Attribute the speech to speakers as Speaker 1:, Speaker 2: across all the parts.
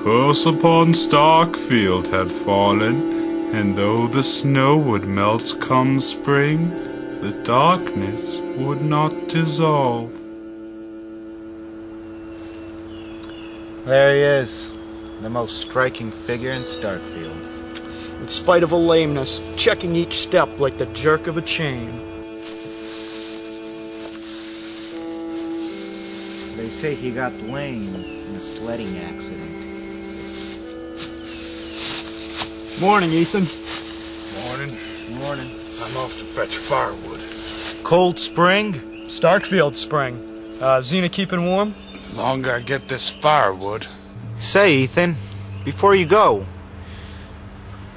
Speaker 1: curse upon Starkfield had fallen, and though the snow would melt come spring, the darkness would not dissolve.
Speaker 2: There he is, the most striking figure in Starkfield.
Speaker 3: In spite of a lameness, checking each step like the jerk of a chain.
Speaker 2: They say he got lame in a sledding accident.
Speaker 3: Morning, Ethan.
Speaker 4: Morning.
Speaker 2: Morning.
Speaker 4: I'm off to fetch firewood.
Speaker 2: Cold spring?
Speaker 3: Starkfield spring. Xena keeping warm?
Speaker 4: Longer I get this firewood.
Speaker 2: Say, Ethan, before you go,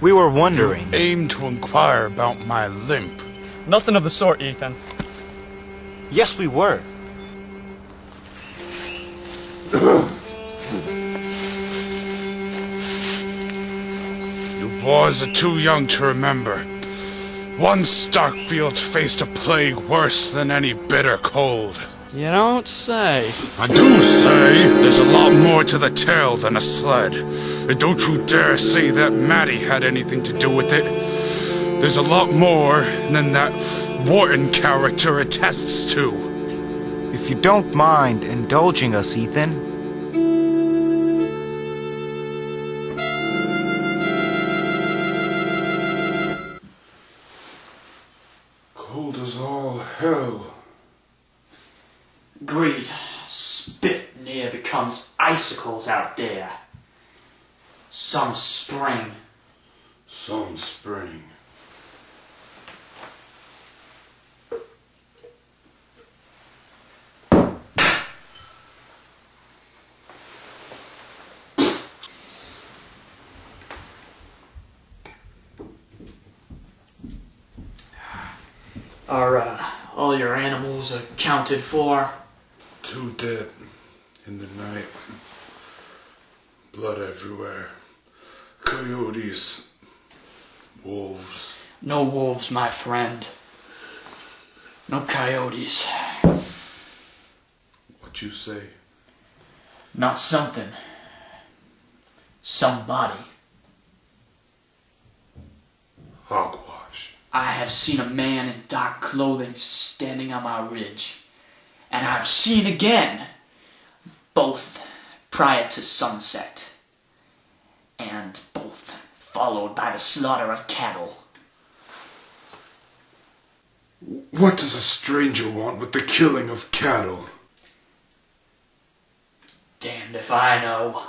Speaker 2: we were wondering.
Speaker 4: You aim to inquire about my limp.
Speaker 3: Nothing of the sort, Ethan.
Speaker 2: Yes, we were.
Speaker 4: You boys are too young to remember. Once Starkfield faced a plague worse than any bitter cold.
Speaker 3: You don't say.
Speaker 4: I do say there's a lot more to the tale than a sled. And don't you dare say that Maddie had anything to do with it. There's a lot more than that Wharton character attests to.
Speaker 2: If you don't mind indulging us, Ethan.
Speaker 1: Cold as all hell.
Speaker 5: Agreed. Spit near becomes icicles out there. Some spring.
Speaker 1: Some spring.
Speaker 5: Are all your animals accounted for?
Speaker 1: 2 dead in the night. Blood everywhere. Coyotes. Wolves.
Speaker 5: No wolves, my friend. No coyotes.
Speaker 1: What you say?
Speaker 5: Not something. Somebody.
Speaker 1: Hogwash.
Speaker 5: I have seen a man in dark clothing standing on my ridge. And I've seen again, both prior to sunset, and both followed by the slaughter of cattle.
Speaker 1: What does a stranger want with the killing of cattle?
Speaker 5: Damned if I know.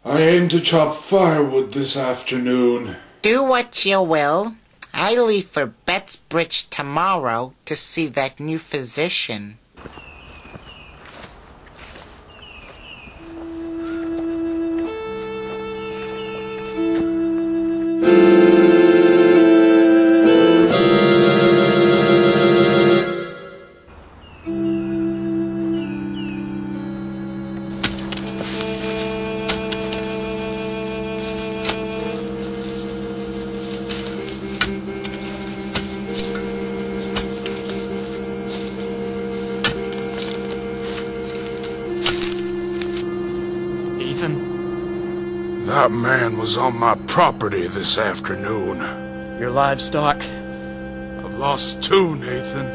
Speaker 1: I aim to chop firewood this afternoon.
Speaker 6: Do what you will. I leave for Bettsbridge tomorrow to see that new physician.
Speaker 4: That man was on my property this afternoon.
Speaker 3: Your livestock?
Speaker 4: I've lost 2, Nathan.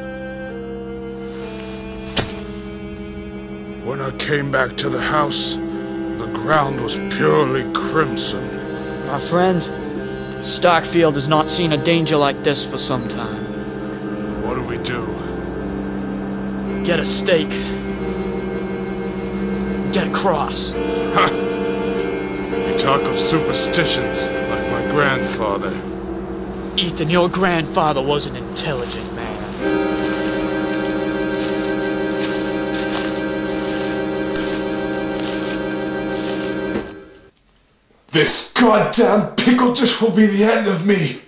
Speaker 4: When I came back to the house, the ground was purely crimson.
Speaker 3: My friend, Starkfield has not seen a danger like this for some time.
Speaker 4: What do we do?
Speaker 3: Get a stake. Get a cross.
Speaker 4: Ha! You talk of superstitions, like my grandfather.
Speaker 3: Ethan, your grandfather was an intelligent man.
Speaker 7: This goddamn pickle dish will be the end of me.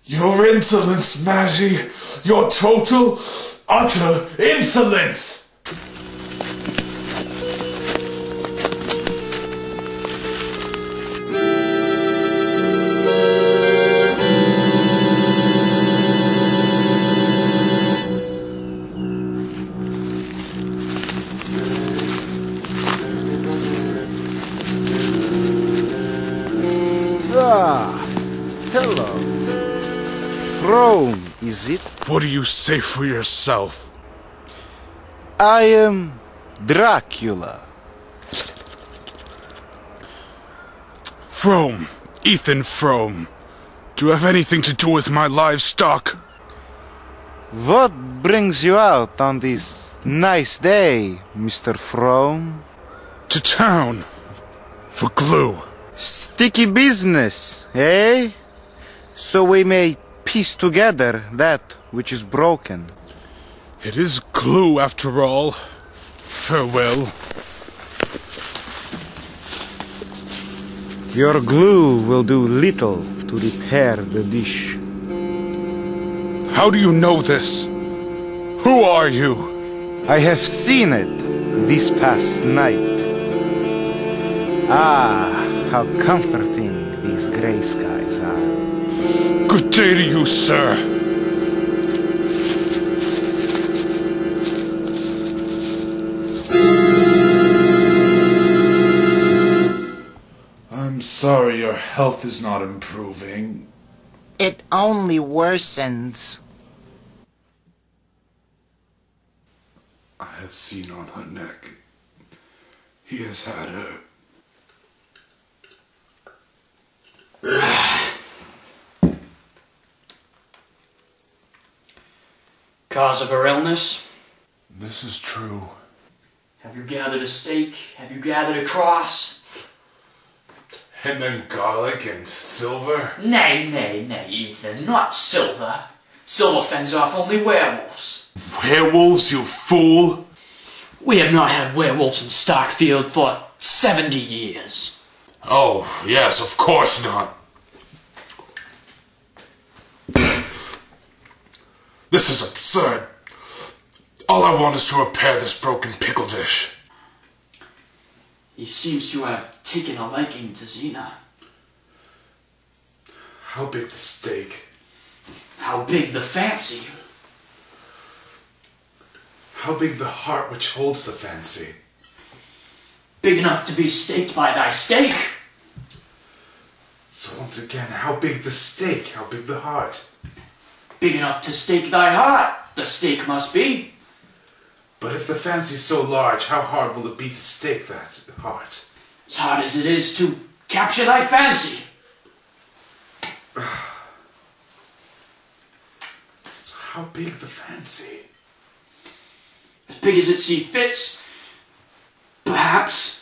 Speaker 7: Your insolence, Maggie. Your total, utter insolence.
Speaker 2: Hello. Frome, is it?
Speaker 4: What do you say for yourself?
Speaker 2: I am Dracula.
Speaker 4: Frome, Ethan Frome. Do you have anything to do with my livestock?
Speaker 2: What brings you out on this nice day, Mr. Frome?
Speaker 4: To town. For glue.
Speaker 2: Sticky business, eh? So we may piece together that which is broken.
Speaker 4: It is glue, after all. Farewell.
Speaker 2: Your glue will do little to repair the dish.
Speaker 4: How do you know this? Who are you?
Speaker 2: I have seen it this past night. Ah, how comforting these gray skies are.
Speaker 4: Good day to you, sir.
Speaker 7: I'm sorry your health is not improving.
Speaker 6: It only worsens.
Speaker 1: I have seen on her neck. He has had her.
Speaker 3: Cause of her illness?
Speaker 1: This is true.
Speaker 3: Have you gathered a stake? Have you gathered a cross?
Speaker 1: And then garlic and silver?
Speaker 5: Nay, Ethan, not silver. Silver fends off only werewolves.
Speaker 1: Werewolves, you fool!
Speaker 5: We have not had werewolves in Starkfield for 70 years.
Speaker 1: Oh, yes, of course not. This is absurd. All I want is to repair this broken pickle dish.
Speaker 5: He seems to have taken a liking to Xena.
Speaker 1: How big the steak?
Speaker 5: How big the fancy?
Speaker 1: How big the heart which holds the fancy?
Speaker 5: Big enough to be staked by thy stake.
Speaker 1: So once again, how big the steak? How big the heart?
Speaker 5: Big enough to stake thy heart, the stake must be.
Speaker 1: But if the fancy's so large, how hard will it be to stake that heart?
Speaker 5: As hard as it is to capture thy fancy.
Speaker 1: So how big the fancy?
Speaker 5: As big as it see fits, perhaps.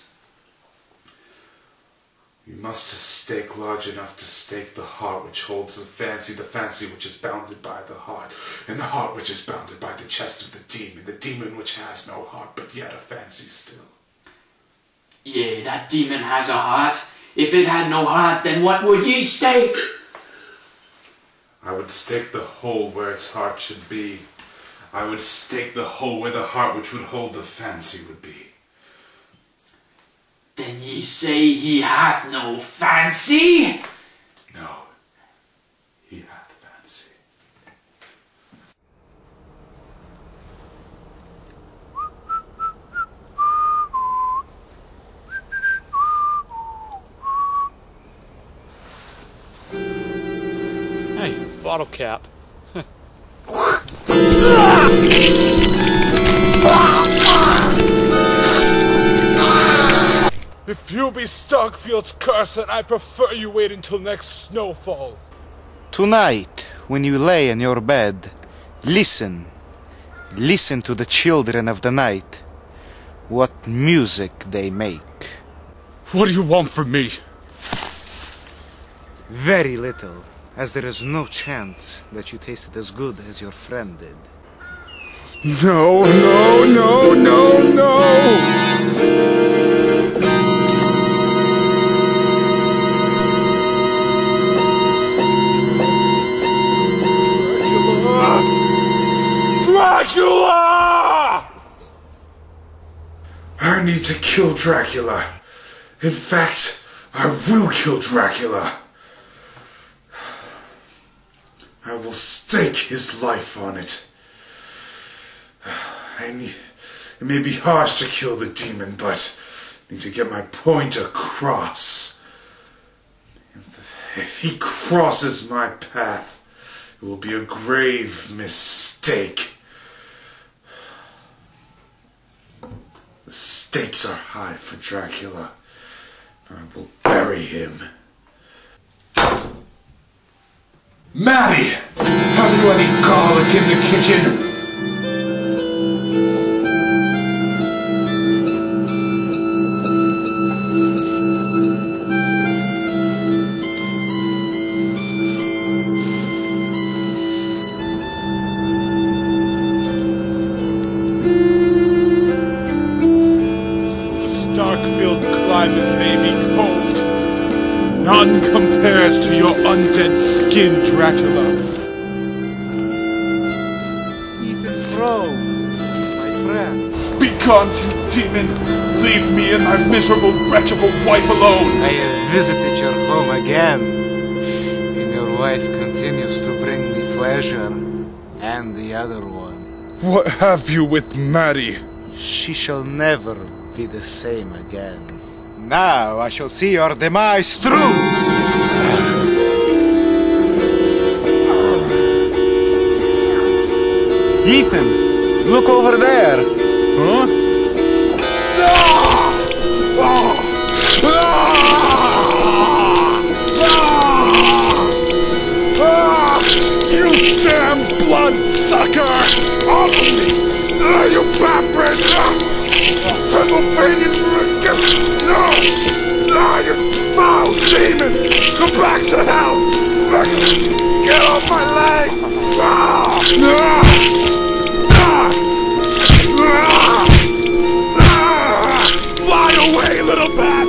Speaker 1: You must a stake large enough to stake the heart which holds the fancy which is bounded by the heart, and the heart which is bounded by the chest of the demon which has no heart, but yet a fancy still.
Speaker 5: Yea, that demon has a heart. If it had no heart, then what would ye stake?
Speaker 1: I would stake the hole where its heart should be. I would stake the hole where the heart which would hold the fancy would be.
Speaker 5: Then ye say he hath no fancy?
Speaker 1: No, he hath fancy.
Speaker 3: Hey, bottle cap.
Speaker 4: If you be Starkfield's curse, I prefer you wait until next snowfall.
Speaker 2: Tonight, when you lay in your bed, listen. Listen to the children of the night. What music they make.
Speaker 4: What do you want from me?
Speaker 2: Very little, as there is no chance that you taste it as good as your friend did.
Speaker 4: No, no, no, no, no! Dracula!
Speaker 1: I need to kill Dracula. In fact, I will kill Dracula. I will stake his life on it. It may be harsh to kill the demon, but I need to get my point across. If he crosses my path, it will be a grave mistake. The stakes are high for Dracula. I will bury him.
Speaker 7: Maddie! Have you any garlic in the kitchen?
Speaker 4: Starkfield climate may be cold. None compares to your undead skin, Dracula.
Speaker 2: Frome, my friend.
Speaker 4: Begone, you demon! Leave me and my miserable wretch of a wife alone!
Speaker 2: I have visited your home again, and your wife continues to bring me pleasure, and the other one.
Speaker 4: What have you with Maddie?
Speaker 2: She shall never be the same again. Now I shall see your demise through! Ethan, look over there! Huh?
Speaker 4: You damn bloodsucker! Off of me! You bastard! Transylvanian! No! You foul demon! Go back to hell! Get off my leg! Fly away, little bat!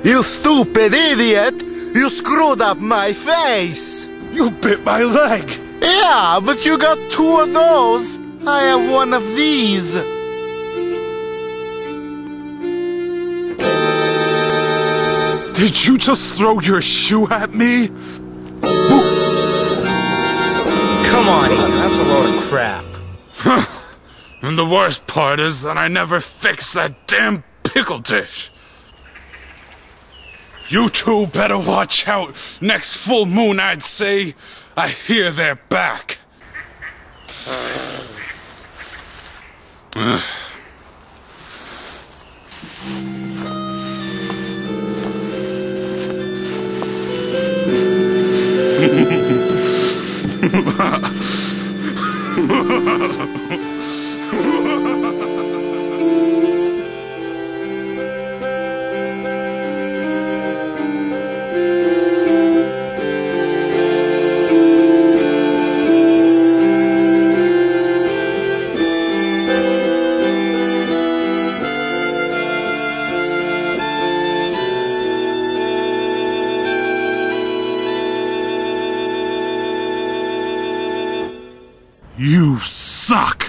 Speaker 2: You stupid idiot! You screwed up my face!
Speaker 4: You bit my leg!
Speaker 2: Yeah, but you got two of those! I have one of these!
Speaker 4: Did you just throw your shoe at me?
Speaker 2: Come on, Ethan, that's a load of crap.
Speaker 4: And the worst part is that I never fixed that damn pickle dish. You two better watch out. Next full moon, I'd say. I hear they're back. You suck!